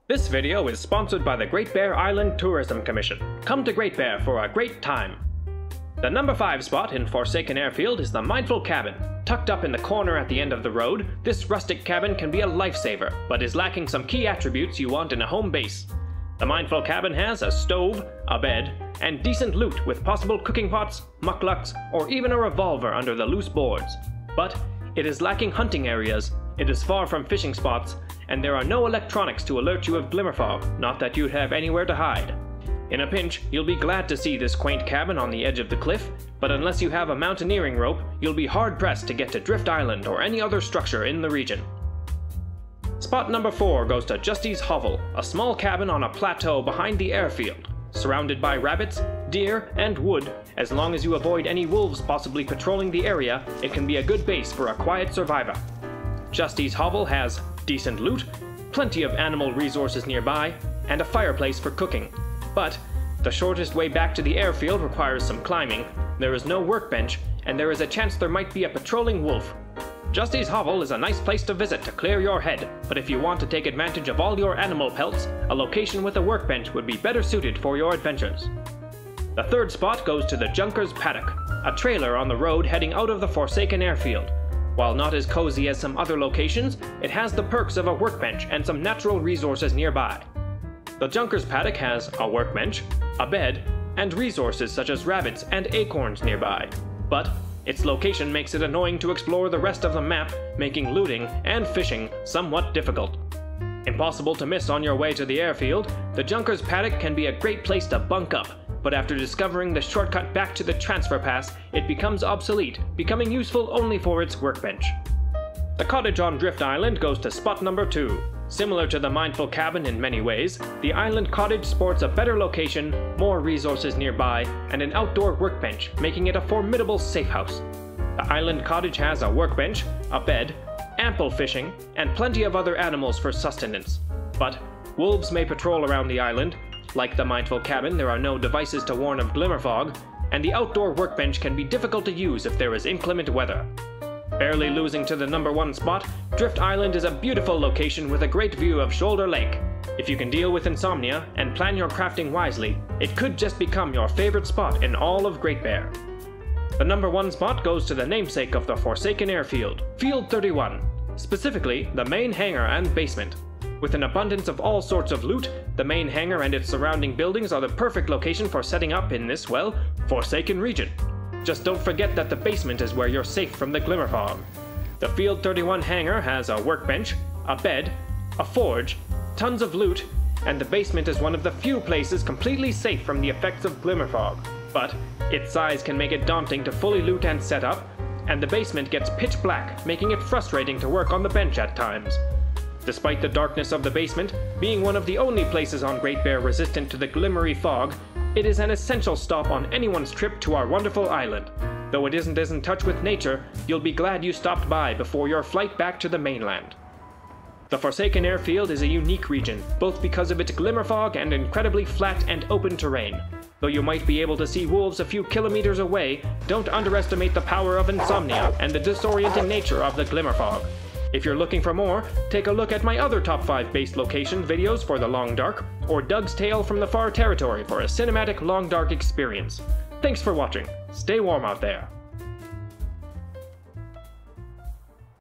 This video is sponsored by the Great Bear Island Tourism Commission. Come to Great Bear for a great time. The number 5 spot in Forsaken Airfield is the Mindful Cabin. Tucked up in the corner at the end of the road, this rustic cabin can be a lifesaver, but is lacking some key attributes you want in a home base. The Mindful Cabin has a stove, a bed, and decent loot with possible cooking pots, mucklucks, or even a revolver under the loose boards. But it is lacking hunting areas, it is far from fishing spots, and there are no electronics to alert you of glimmer fog, not that you'd have anywhere to hide. In a pinch, you'll be glad to see this quaint cabin on the edge of the cliff, but unless you have a mountaineering rope, you'll be hard-pressed to get to Drift Island or any other structure in the region. Spot number 4 goes to Justy's Hovel, a small cabin on a plateau behind the airfield. Surrounded by rabbits, deer, and wood, as long as you avoid any wolves possibly patrolling the area, it can be a good base for a quiet survivor. Justy's Hovel has decent loot, plenty of animal resources nearby, and a fireplace for cooking. But the shortest way back to the airfield requires some climbing, there is no workbench, and there is a chance there might be a patrolling wolf. Justy's Hovel is a nice place to visit to clear your head, but if you want to take advantage of all your animal pelts, a location with a workbench would be better suited for your adventures. The 3rd spot goes to the Junker's Paddock, a trailer on the road heading out of the Forsaken Airfield. While not as cozy as some other locations, it has the perks of a workbench and some natural resources nearby. The Junker's Paddock has a workbench, a bed, and resources such as rabbits and acorns nearby. But its location makes it annoying to explore the rest of the map, making looting and fishing somewhat difficult. Impossible to miss on your way to the airfield, the Junker's Paddock can be a great place to bunk up, but after discovering the shortcut back to the transfer pass, it becomes obsolete, becoming useful only for its workbench. The Cottage on Drift Island goes to spot number 2. Similar to the Mindful Cabin in many ways, the Island Cottage sports a better location, more resources nearby, and an outdoor workbench, making it a formidable safe house. The Island Cottage has a workbench, a bed, ample fishing, and plenty of other animals for sustenance. But wolves may patrol around the island. Like the Mindful Cabin, there are no devices to warn of glimmer fog, and the outdoor workbench can be difficult to use if there is inclement weather. Barely losing to the number 1 spot, Drift Island is a beautiful location with a great view of Shoulder Lake. If you can deal with insomnia and plan your crafting wisely, it could just become your favorite spot in all of Great Bear. The number 1 spot goes to the namesake of the Forsaken Airfield, Field 31, specifically the main hangar and basement. With an abundance of all sorts of loot, the main hangar and its surrounding buildings are the perfect location for setting up in this, well, forsaken region. Just don't forget that the basement is where you're safe from the glimmer fog. The Field 31 hangar has a workbench, a bed, a forge, tons of loot, and the basement is one of the few places completely safe from the effects of glimmer fog. But its size can make it daunting to fully loot and set up, and the basement gets pitch black, making it frustrating to work on the bench at times. Despite the darkness of the basement, being one of the only places on Great Bear resistant to the glimmery fog, it is an essential stop on anyone's trip to our wonderful island. Though it isn't as in touch with nature, you'll be glad you stopped by before your flight back to the mainland. The Forsaken Airfield is a unique region, both because of its glimmer fog and incredibly flat and open terrain. Though you might be able to see wolves a few kilometers away, don't underestimate the power of insomnia and the disorienting nature of the glimmer fog. If you're looking for more, take a look at my other top 5 base location videos for the Long Dark, or Doug's Tale from the Far Territory for a cinematic Long Dark experience. Thanks for watching. Stay warm out there.